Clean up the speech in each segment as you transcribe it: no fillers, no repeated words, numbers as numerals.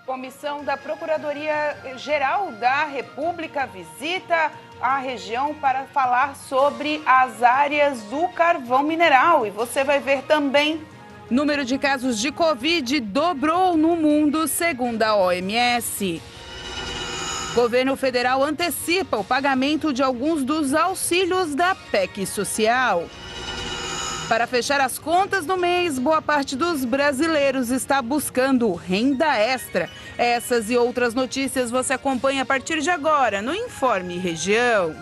Comissão da Procuradoria-Geral da República visita a região para falar sobre as áreas do carvão mineral. E você vai ver também. Número de casos de Covid dobrou no mundo, segundo a OMS. Governo federal antecipa o pagamento de alguns dos auxílios da PEC social. Para fechar as contas do mês, boa parte dos brasileiros está buscando renda extra. Essas e outras notícias você acompanha a partir de agora no Informe Região.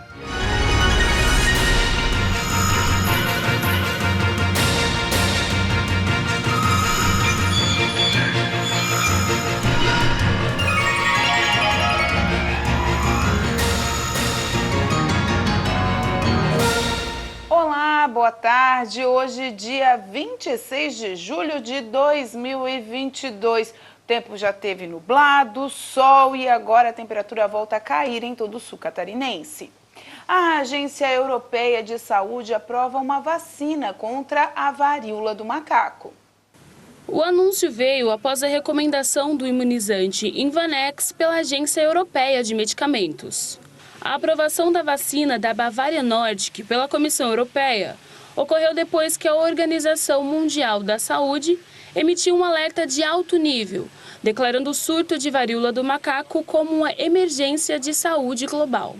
Olá, boa tarde. Hoje, dia 26 de julho de 2022. O tempo já teve nublado, sol e agora a temperatura volta a cair em todo o sul catarinense. A Agência Europeia de Saúde aprova uma vacina contra a varíola do macaco. O anúncio veio após a recomendação do imunizante Imvanex pela Agência Europeia de Medicamentos. A aprovação da vacina da Bavarian Nordic pela Comissão Europeia ocorreu depois que a Organização Mundial da Saúde emitiu um alerta de alto nível, declarando o surto de varíola do macaco como uma emergência de saúde global.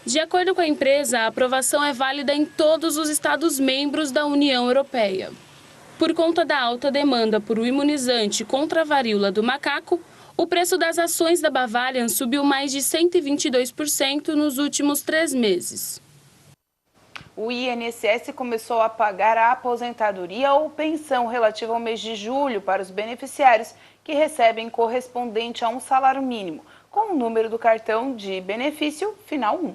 De acordo com a empresa, a aprovação é válida em todos os Estados-membros da União Europeia. Por conta da alta demanda por um imunizante contra a varíola do macaco, o preço das ações da Bavarian subiu mais de 122% nos últimos 3 meses. O INSS começou a pagar a aposentadoria ou pensão relativa ao mês de julho para os beneficiários que recebem correspondente a um salário mínimo, com o número do cartão de benefício final 1.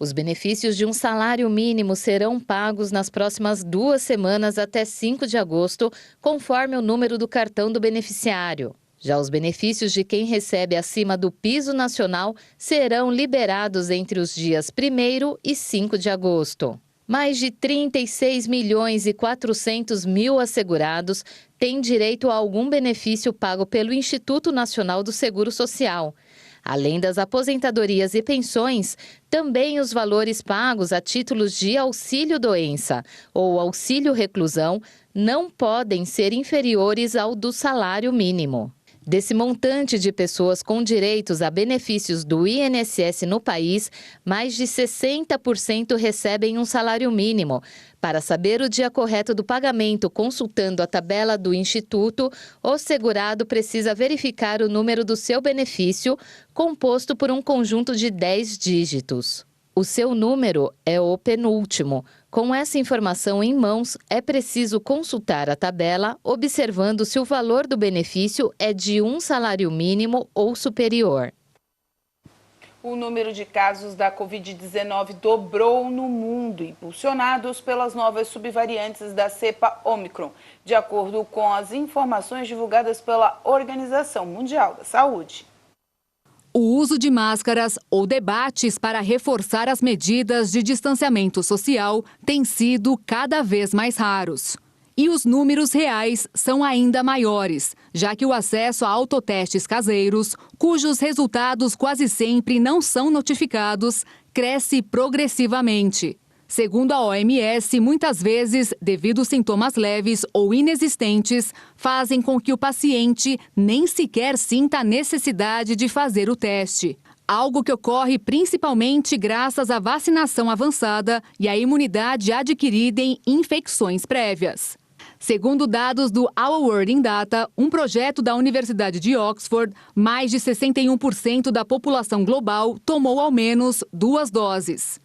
Os benefícios de um salário mínimo serão pagos nas próximas 2 semanas até 5 de agosto, conforme o número do cartão do beneficiário. Já os benefícios de quem recebe acima do piso nacional serão liberados entre os dias 1º e 5 de agosto. Mais de 36 milhões e 400 mil assegurados têm direito a algum benefício pago pelo Instituto Nacional do Seguro Social. Além das aposentadorias e pensões, também os valores pagos a títulos de auxílio-doença ou auxílio-reclusão não podem ser inferiores ao do salário mínimo. Desse montante de pessoas com direitos a benefícios do INSS no país, mais de 60% recebem um salário mínimo. Para saber o dia correto do pagamento consultando a tabela do Instituto, o segurado precisa verificar o número do seu benefício, composto por um conjunto de 10 dígitos. O seu número é o penúltimo. Com essa informação em mãos, é preciso consultar a tabela, observando se o valor do benefício é de um salário mínimo ou superior. O número de casos da Covid-19 dobrou no mundo, impulsionados pelas novas subvariantes da cepa Omicron, de acordo com as informações divulgadas pela Organização Mundial da Saúde. O uso de máscaras ou debates para reforçar as medidas de distanciamento social têm sido cada vez mais raros. E os números reais são ainda maiores, já que o acesso a autotestes caseiros, cujos resultados quase sempre não são notificados, cresce progressivamente. Segundo a OMS, muitas vezes, devido a sintomas leves ou inexistentes, fazem com que o paciente nem sequer sinta a necessidade de fazer o teste. Algo que ocorre principalmente graças à vacinação avançada e à imunidade adquirida em infecções prévias. Segundo dados do Our World in Data, um projeto da Universidade de Oxford, mais de 61% da população global tomou ao menos 2 doses.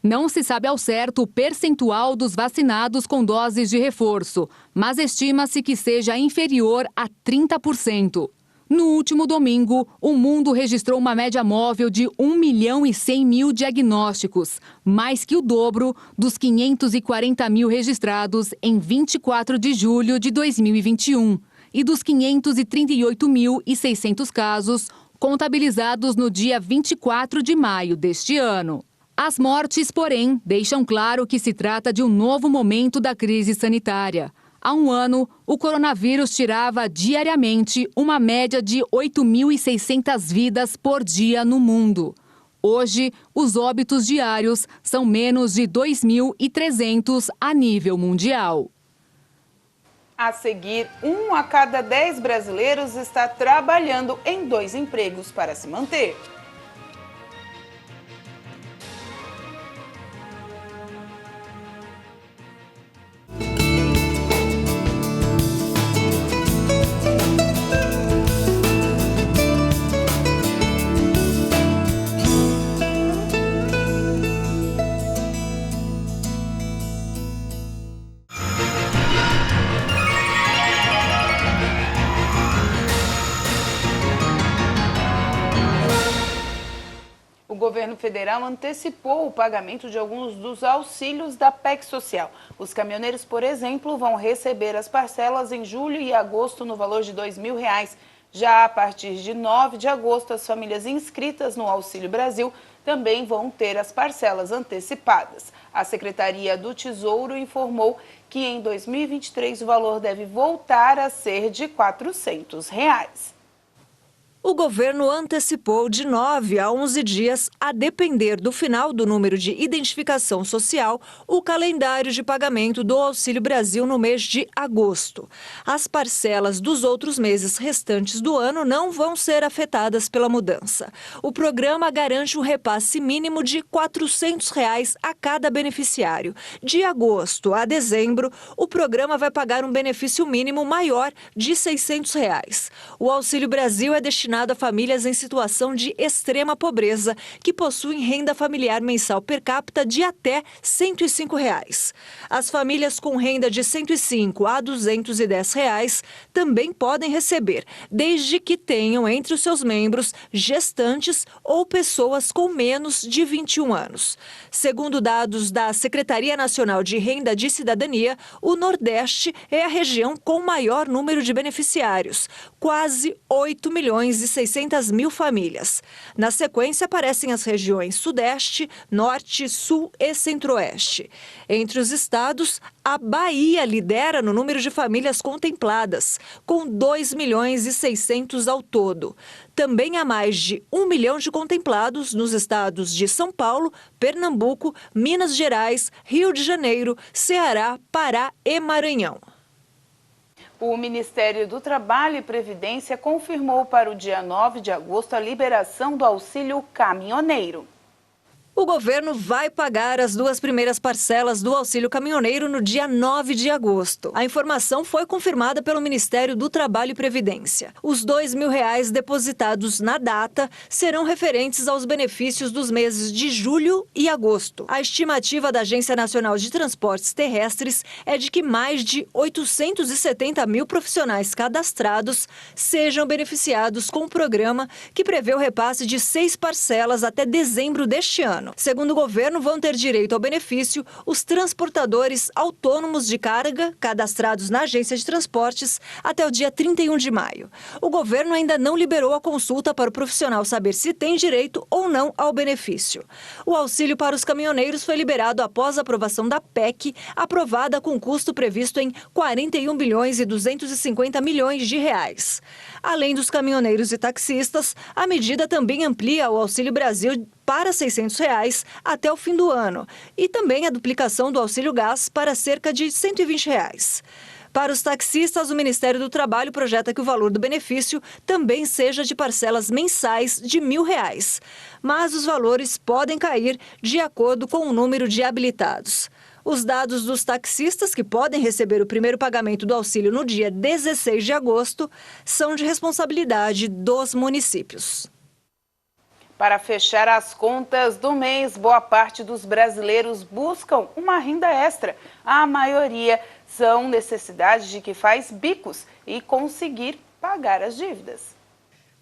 Não se sabe ao certo o percentual dos vacinados com doses de reforço, mas estima-se que seja inferior a 30%. No último domingo, o mundo registrou uma média móvel de 1.100.000 diagnósticos, mais que o dobro dos 540 mil registrados em 24 de julho de 2021 e dos 538.600 casos contabilizados no dia 24 de maio deste ano. As mortes, porém, deixam claro que se trata de um novo momento da crise sanitária. Há um ano, o coronavírus tirava diariamente uma média de 8.600 vidas por dia no mundo. Hoje, os óbitos diários são menos de 2.300 a nível mundial. A seguir, 1 a cada 10 brasileiros está trabalhando em 2 empregos para se manter. O governo federal antecipou o pagamento de alguns dos auxílios da PEC social. Os caminhoneiros, por exemplo, vão receber as parcelas em julho e agosto no valor de R$ 2.000. Já a partir de 9 de agosto, as famílias inscritas no Auxílio Brasil também vão ter as parcelas antecipadas. A Secretaria do Tesouro informou que em 2023 o valor deve voltar a ser de R$ 400. O governo antecipou de 9 a 11 dias, a depender do final do número de identificação social, o calendário de pagamento do Auxílio Brasil no mês de agosto. As parcelas dos outros meses restantes do ano não vão ser afetadas pela mudança. O programa garante um repasse mínimo de R$ 400 a cada beneficiário. De agosto a dezembro, o programa vai pagar um benefício mínimo maior de R$ 600. O Auxílio Brasil é destinado a famílias em situação de extrema pobreza, que possuem renda familiar mensal per capita de até R$ 105. As famílias com renda de R$ 105 a R$ 210 também podem receber, desde que tenham entre os seus membros gestantes ou pessoas com menos de 21 anos. Segundo dados da Secretaria Nacional de Renda de Cidadania, o Nordeste é a região com maior número de beneficiários, quase 8.600.000 famílias. Na sequência, aparecem as regiões Sudeste, Norte, Sul e Centro-Oeste. Entre os estados, a Bahia lidera no número de famílias contempladas, com 2.600.000 ao todo. Também há mais de 1 milhão de contemplados nos estados de São Paulo, Pernambuco, Minas Gerais, Rio de Janeiro, Ceará, Pará e Maranhão. O Ministério do Trabalho e Previdência confirmou para o dia 9 de agosto a liberação do auxílio caminhoneiro. O governo vai pagar as 2 primeiras parcelas do auxílio caminhoneiro no dia 9 de agosto. A informação foi confirmada pelo Ministério do Trabalho e Previdência. Os R$ 2.000 depositados na data serão referentes aos benefícios dos meses de julho e agosto. A estimativa da Agência Nacional de Transportes Terrestres é de que mais de 870.000 profissionais cadastrados sejam beneficiados com o programa, que prevê o repasse de 6 parcelas até dezembro deste ano. Segundo o governo, vão ter direito ao benefício os transportadores autônomos de carga cadastrados na Agência de Transportes até o dia 31 de maio. O governo ainda não liberou a consulta para o profissional saber se tem direito ou não ao benefício. O auxílio para os caminhoneiros foi liberado após a aprovação da PEC, aprovada com custo previsto em 41.250 bilhões de reais. Além dos caminhoneiros e taxistas, a medida também amplia o Auxílio Brasil para R$ 600 até o fim do ano e também a duplicação do auxílio gás para cerca de R$ 120. Para os taxistas, o Ministério do Trabalho projeta que o valor do benefício também seja de parcelas mensais de R$ 1.000, mas os valores podem cair de acordo com o número de habilitados. Os dados dos taxistas que podem receber o primeiro pagamento do auxílio no dia 16 de agosto são de responsabilidade dos municípios. Para fechar as contas do mês, boa parte dos brasileiros buscam uma renda extra. A maioria são necessidades de que faz bicos e conseguir pagar as dívidas.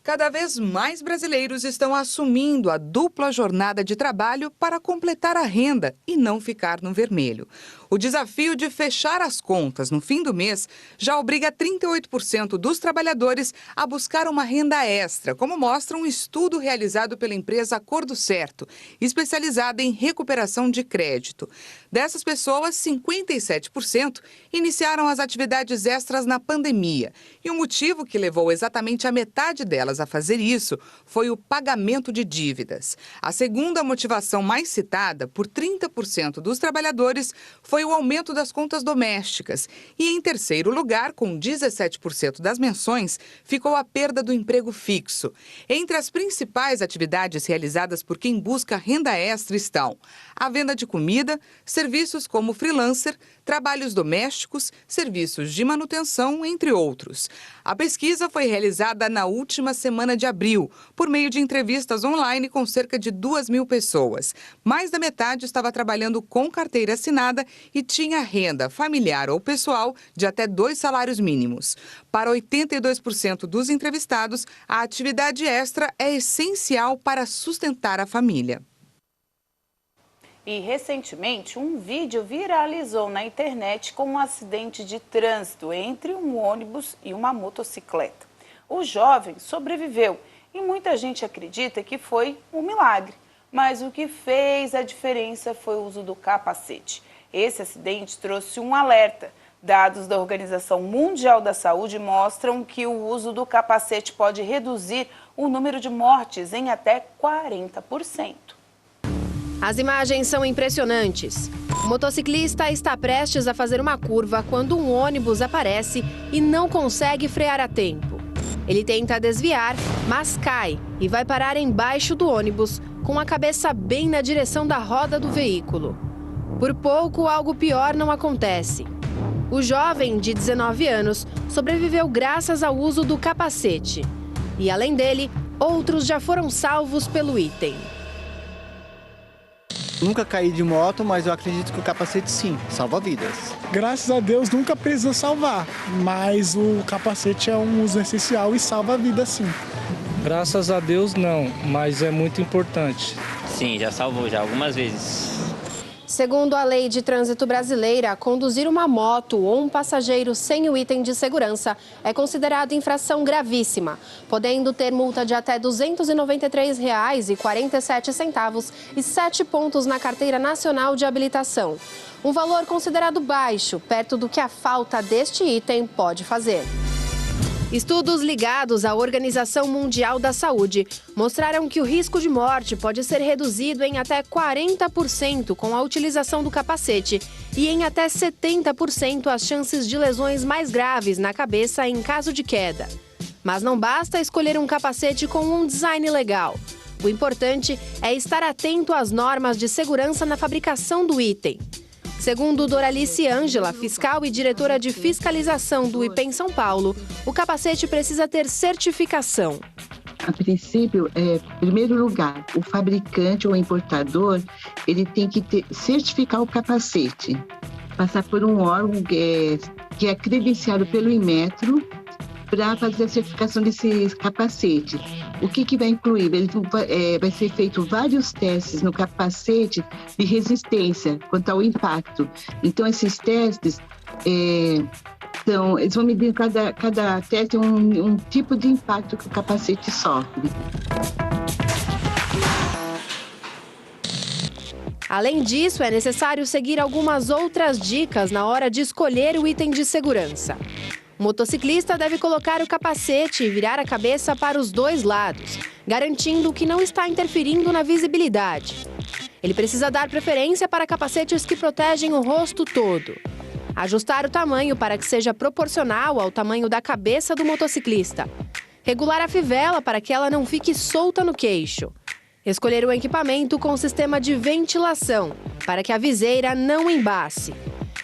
Cada vez mais brasileiros estão assumindo a dupla jornada de trabalho para completar a renda e não ficar no vermelho. O desafio de fechar as contas no fim do mês já obriga 38% dos trabalhadores a buscar uma renda extra, como mostra um estudo realizado pela empresa Acordo Certo, especializada em recuperação de crédito. Dessas pessoas, 57% iniciaram as atividades extras na pandemia. E o motivo que levou exatamente a metade delas a fazer isso foi o pagamento de dívidas. A segunda motivação mais citada, por 30% dos trabalhadores, foi o aumento das contas domésticas. E em terceiro lugar, com 17% das menções, ficou a perda do emprego fixo. Entre as principais atividades realizadas por quem busca renda extra estão a venda de comida, serviços como freelancer, trabalhos domésticos, serviços de manutenção, entre outros. A pesquisa foi realizada na última semana de abril, por meio de entrevistas online com cerca de 2.000 pessoas. Mais da metade estava trabalhando com carteira assinada e tinha renda familiar ou pessoal de até 2 salários mínimos. Para 82% dos entrevistados, a atividade extra é essencial para sustentar a família. E, recentemente, um vídeo viralizou na internet com um acidente de trânsito entre um ônibus e uma motocicleta. O jovem sobreviveu e muita gente acredita que foi um milagre. Mas o que fez a diferença foi o uso do capacete. Esse acidente trouxe um alerta. Dados da Organização Mundial da Saúde mostram que o uso do capacete pode reduzir o número de mortes em até 40%. As imagens são impressionantes. O motociclista está prestes a fazer uma curva quando um ônibus aparece e não consegue frear a tempo. Ele tenta desviar, mas cai e vai parar embaixo do ônibus, com a cabeça bem na direção da roda do veículo. Por pouco, algo pior não acontece. O jovem, de 19 anos, sobreviveu graças ao uso do capacete. E, além dele, outros já foram salvos pelo item. Nunca caí de moto, mas eu acredito que o capacete sim, salva vidas. Graças a Deus nunca precisou salvar, mas o capacete é um uso essencial e salva a vida sim. Graças a Deus não, mas é muito importante. Sim, já salvou já algumas vezes. Segundo a lei de trânsito brasileira, conduzir uma moto ou um passageiro sem o item de segurança é considerado infração gravíssima, podendo ter multa de até R$ 293,47 e 7 pontos na Carteira Nacional de Habilitação. Um valor considerado baixo, perto do que a falta deste item pode fazer. Estudos ligados à Organização Mundial da Saúde mostraram que o risco de morte pode ser reduzido em até 40% com a utilização do capacete e em até 70% as chances de lesões mais graves na cabeça em caso de queda. Mas não basta escolher um capacete com um design legal. O importante é estar atento às normas de segurança na fabricação do item. Segundo Doralice Ângela, fiscal e diretora de fiscalização do IPEM São Paulo, o capacete precisa ter certificação. A princípio, em primeiro lugar, o fabricante ou importador, ele tem que certificar o capacete, passar por um órgão que é credenciado pelo Inmetro para fazer a certificação desse capacete. O que vai incluir? Vai ser feito vários testes no capacete de resistência quanto ao impacto. Então, esses testes, eles vão medir cada teste um tipo de impacto que o capacete sofre. Além disso, é necessário seguir algumas outras dicas na hora de escolher o item de segurança. O motociclista deve colocar o capacete e virar a cabeça para os dois lados, garantindo que não está interferindo na visibilidade. Ele precisa dar preferência para capacetes que protegem o rosto todo. Ajustar o tamanho para que seja proporcional ao tamanho da cabeça do motociclista. Regular a fivela para que ela não fique solta no queixo. Escolher o equipamento com sistema de ventilação, para que a viseira não embace.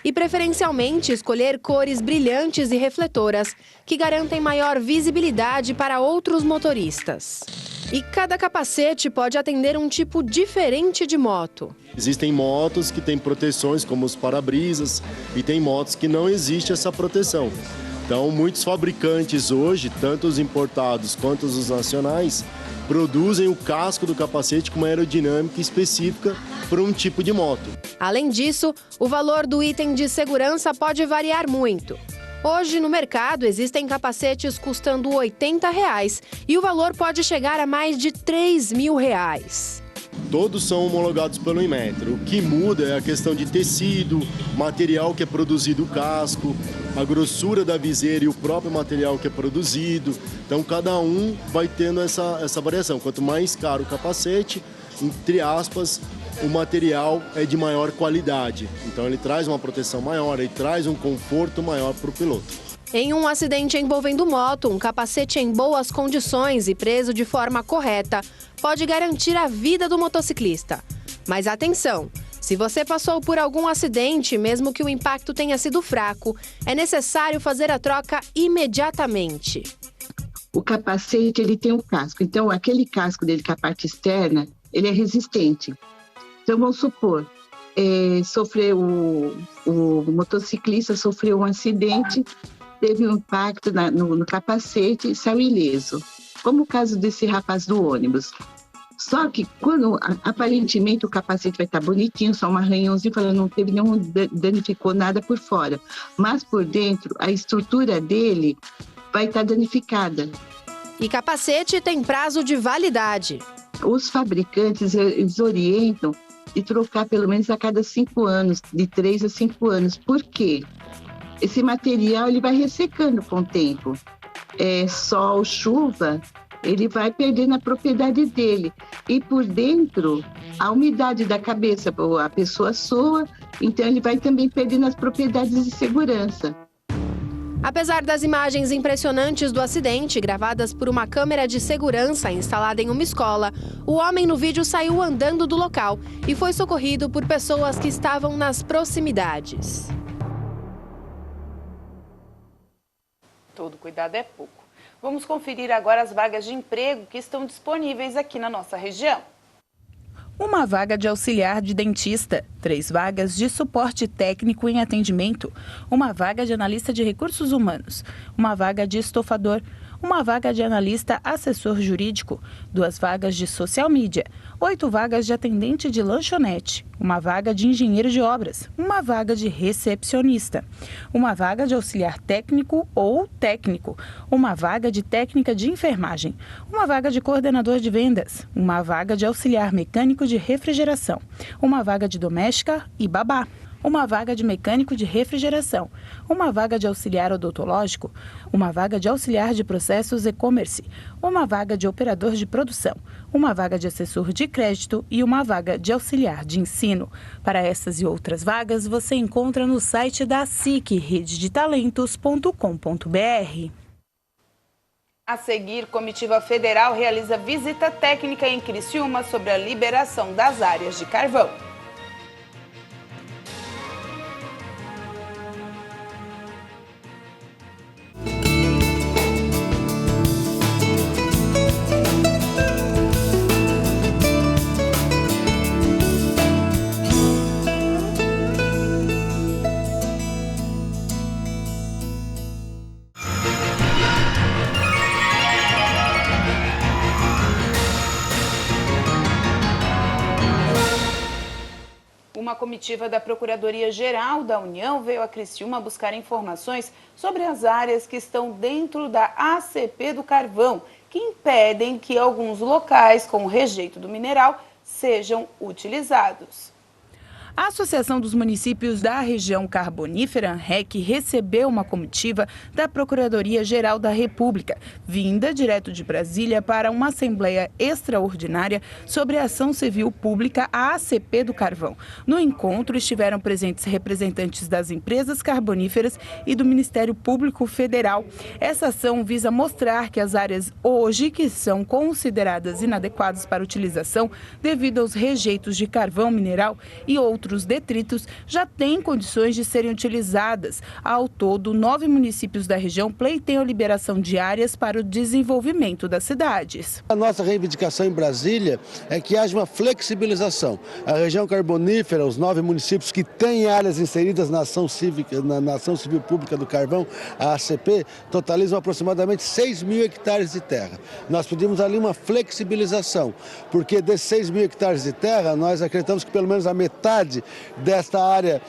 E, preferencialmente, escolher cores brilhantes e refletoras que garantem maior visibilidade para outros motoristas. E cada capacete pode atender um tipo diferente de moto. Existem motos que têm proteções, como os para-brisas, e tem motos que não existe essa proteção. Então, muitos fabricantes hoje, tanto os importados quanto os nacionais, produzem o casco do capacete com uma aerodinâmica específica para um tipo de moto. Além disso, o valor do item de segurança pode variar muito. Hoje, no mercado, existem capacetes custando R$ 80 e o valor pode chegar a mais de R$ 3.000. Todos são homologados pelo Inmetro. O que muda é a questão de tecido, material que é produzido o casco, a grossura da viseira e o próprio material que é produzido. Então, cada um vai tendo essa variação. Quanto mais caro o capacete, entre aspas, o material é de maior qualidade. Então, ele traz uma proteção maior, ele traz um conforto maior para o piloto. Em um acidente envolvendo moto, um capacete em boas condições e preso de forma correta pode garantir a vida do motociclista. Mas atenção! Se você passou por algum acidente, mesmo que o impacto tenha sido fraco, é necessário fazer a troca imediatamente. O capacete, ele tem um casco. Então, aquele casco dele, que é a parte externa, ele é resistente. Então, vamos supor, o motociclista sofreu um acidente, teve um impacto no capacete e saiu ileso. Como o caso desse rapaz do ônibus. Só que quando, aparentemente, o capacete vai estar bonitinho, só um arranhãozinho, falando não teve nenhum, danificou nada por fora. Mas por dentro, a estrutura dele vai estar danificada. E capacete tem prazo de validade. Os fabricantes, eles orientam de trocar pelo menos a cada 5 anos, de 3 a 5 anos. Por quê? Esse material ele vai ressecando com o tempo. Sol, chuva, ele vai perdendo a propriedade dele. E por dentro, a umidade da cabeça, a pessoa soa, então ele vai também perdendo as propriedades de segurança. Apesar das imagens impressionantes do acidente, gravadas por uma câmera de segurança instalada em uma escola, o homem no vídeo saiu andando do local e foi socorrido por pessoas que estavam nas proximidades. Todo cuidado é pouco. Vamos conferir agora as vagas de emprego que estão disponíveis aqui na nossa região. Uma vaga de auxiliar de dentista, 3 vagas de suporte técnico em atendimento, uma vaga de analista de recursos humanos, uma vaga de estofador, uma vaga de analista assessor jurídico, 2 vagas de social media, 8 vagas de atendente de lanchonete, uma vaga de engenheiro de obras, uma vaga de recepcionista, uma vaga de auxiliar técnico ou técnico, uma vaga de técnica de enfermagem, uma vaga de coordenador de vendas, uma vaga de auxiliar mecânico de refrigeração, uma vaga de doméstica e babá, uma vaga de mecânico de refrigeração, uma vaga de auxiliar odontológico, uma vaga de auxiliar de processos e-commerce, uma vaga de operador de produção, uma vaga de assessor de crédito e uma vaga de auxiliar de ensino. Para essas e outras vagas, você encontra no site da SIC, rededetalentos.com.br. A seguir, comitiva federal realiza visita técnica em Criciúma sobre a liberação das áreas de carvão. Uma comitiva da Procuradoria-Geral da União veio a Criciúma buscar informações sobre as áreas que estão dentro da ACP do carvão, que impedem que alguns locais com o rejeito do mineral sejam utilizados. A Associação dos Municípios da Região Carbonífera, ANREC, recebeu uma comitiva da Procuradoria-Geral da República, vinda direto de Brasília para uma assembleia extraordinária sobre a ação civil pública, a ACP do Carvão. No encontro estiveram presentes representantes das empresas carboníferas e do Ministério Público Federal. Essa ação visa mostrar que as áreas hoje que são consideradas inadequadas para utilização devido aos rejeitos de carvão mineral e outros outros detritos já têm condições de serem utilizadas. Ao todo, 9 municípios da região pleiteiam liberação de áreas para o desenvolvimento das cidades. A nossa reivindicação em Brasília é que haja uma flexibilização. A região carbonífera, os 9 municípios que têm áreas inseridas na ação civil pública do carvão, a ACP, totalizam aproximadamente 6 mil hectares de terra. Nós pedimos ali uma flexibilização, porque desses 6 mil hectares de terra, nós acreditamos que pelo menos a metade desta área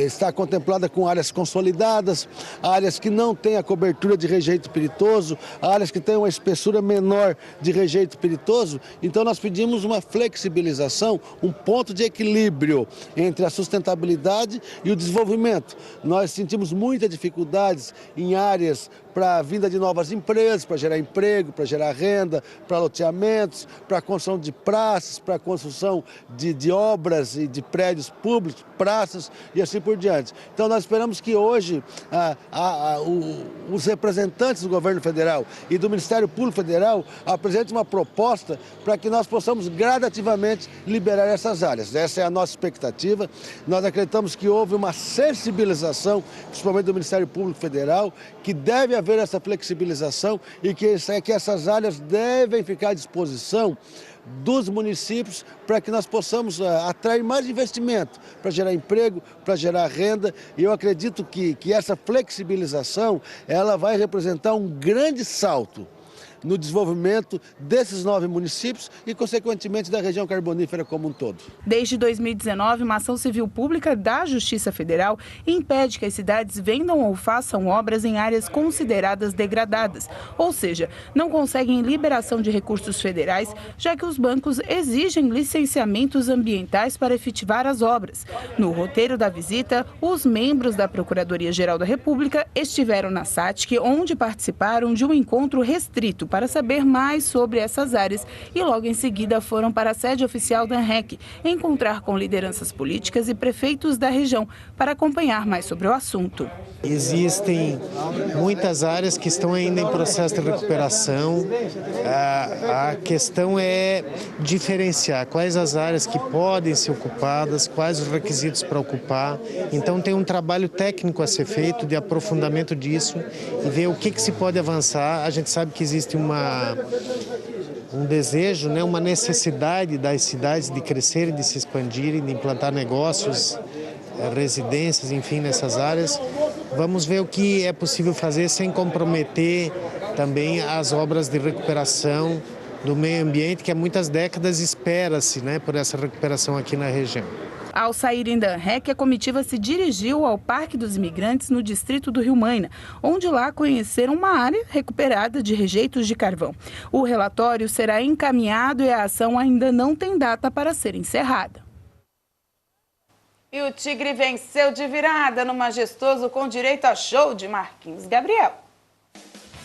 está contemplada com áreas consolidadas, áreas que não têm a cobertura de rejeito peritoso, áreas que têm uma espessura menor de rejeito peritoso. Então nós pedimos uma flexibilização, um ponto de equilíbrio entre a sustentabilidade e o desenvolvimento. Nós sentimos muitas dificuldades em áreas para a vinda de novas empresas, para gerar emprego, para gerar renda, para loteamentos, para a construção de praças, para a construção de obras e de prédios públicos, praças e assim por diante. Então nós esperamos que hoje os representantes do governo federal e do Ministério Público Federal apresentem uma proposta para que nós possamos gradativamente liberar essas áreas. Essa é a nossa expectativa. Nós acreditamos que houve uma sensibilização, principalmente do Ministério Público Federal, que deve haver essa flexibilização e que essas áreas devem ficar à disposição dos municípios para que nós possamos atrair mais investimento, para gerar emprego, para gerar renda. E eu acredito que essa flexibilização ela vai representar um grande salto no desenvolvimento desses 9 municípios e, consequentemente, da região carbonífera como um todo. Desde 2019, uma ação civil pública da Justiça Federal impede que as cidades vendam ou façam obras em áreas consideradas degradadas, ou seja, não conseguem liberação de recursos federais, já que os bancos exigem licenciamentos ambientais para efetivar as obras. No roteiro da visita, os membros da Procuradoria-Geral da República estiveram na SATIC, onde participaram de um encontro restrito para saber mais sobre essas áreas e logo em seguida foram para a sede oficial da ANREC encontrar com lideranças políticas e prefeitos da região para acompanhar mais sobre o assunto. Existem muitas áreas que estão ainda em processo de recuperação. A questão é diferenciar quais as áreas que podem ser ocupadas, quais os requisitos para ocupar. Então tem um trabalho técnico a ser feito de aprofundamento disso e ver o que se pode avançar. A gente sabe que existe um desejo, uma necessidade das cidades de crescerem, de se expandirem, de implantar negócios, residências, enfim, nessas áreas. Vamos ver o que é possível fazer sem comprometer também as obras de recuperação do meio ambiente, que há muitas décadas espera-se, por essa recuperação aqui na região. Ao saírem da ANREC, a comitiva se dirigiu ao Parque dos Imigrantes, no distrito do Rio Maina, onde lá conheceram uma área recuperada de rejeitos de carvão. O relatório será encaminhado e a ação ainda não tem data para ser encerrada. E o Tigre venceu de virada no Majestoso com direito a show de Marquinhos Gabriel.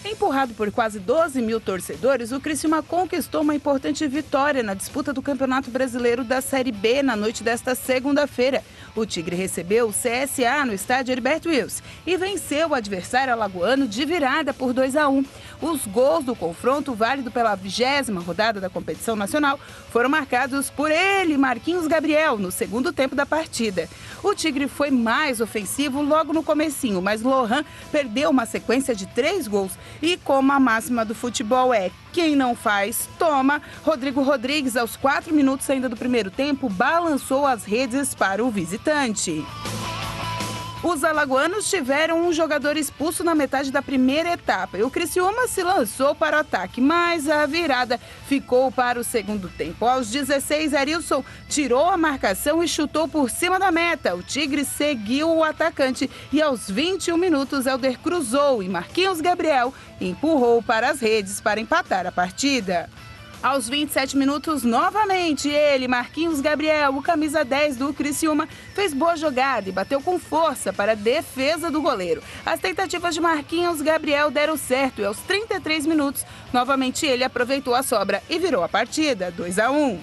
Empurrado por quase 12 mil torcedores, o Criciúma conquistou uma importante vitória na disputa do Campeonato Brasileiro da Série B na noite desta segunda-feira. O Tigre recebeu o CSA no estádio Heriberto Wilson e venceu o adversário alagoano de virada por 2-1. Os gols do confronto, válido pela 20ª rodada da competição nacional, foram marcados por ele, Marquinhos Gabriel, no segundo tempo da partida. O Tigre foi mais ofensivo logo no comecinho, mas Lohan perdeu uma sequência de 3 gols. E como a máxima do futebol é quem não faz, toma, Rodrigo Rodrigues, aos 4 minutos ainda do primeiro tempo, balançou as redes para o visitante. Os alagoanos tiveram um jogador expulso na metade da primeira etapa e o Criciúma se lançou para o ataque, mas a virada ficou para o segundo tempo. Aos 16, Arilson tirou a marcação e chutou por cima da meta. O Tigre seguiu o atacante e aos 21 minutos, Helder cruzou e Marquinhos Gabriel empurrou para as redes para empatar a partida. Aos 27 minutos, novamente, ele, Marquinhos Gabriel, o camisa 10 do Criciúma, fez boa jogada e bateu com força para a defesa do goleiro. As tentativas de Marquinhos Gabriel deram certo e aos 33 minutos, novamente ele aproveitou a sobra e virou a partida, 2-1.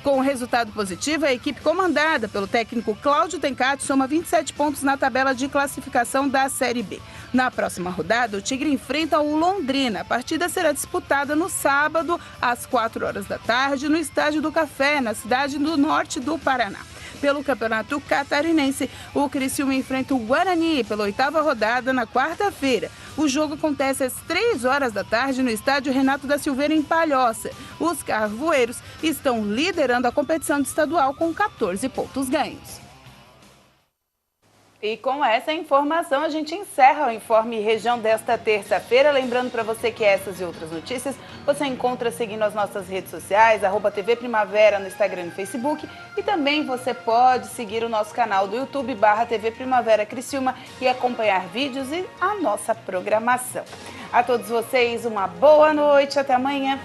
Com o resultado positivo, a equipe comandada pelo técnico Cláudio Tencati soma 27 pontos na tabela de classificação da Série B. Na próxima rodada, o Tigre enfrenta o Londrina. A partida será disputada no sábado, às 4 horas da tarde, no Estádio do Café, na cidade do norte do Paraná. pelo Campeonato Catarinense. O Criciúma enfrenta o Guarani pela 8ª rodada na quarta-feira. O jogo acontece às 3 horas da tarde no estádio Renato da Silveira, em Palhoça. Os carvoeiros estão liderando a competição estadual com 14 pontos ganhos. E com essa informação a gente encerra o Informe Região desta terça-feira. Lembrando para você que essas e outras notícias você encontra seguindo as nossas redes sociais, @TV Primavera no Instagram e no Facebook. E também você pode seguir o nosso canal do YouTube, /TV Primavera Criciúma, e acompanhar vídeos e a nossa programação. A todos vocês, uma boa noite, até amanhã.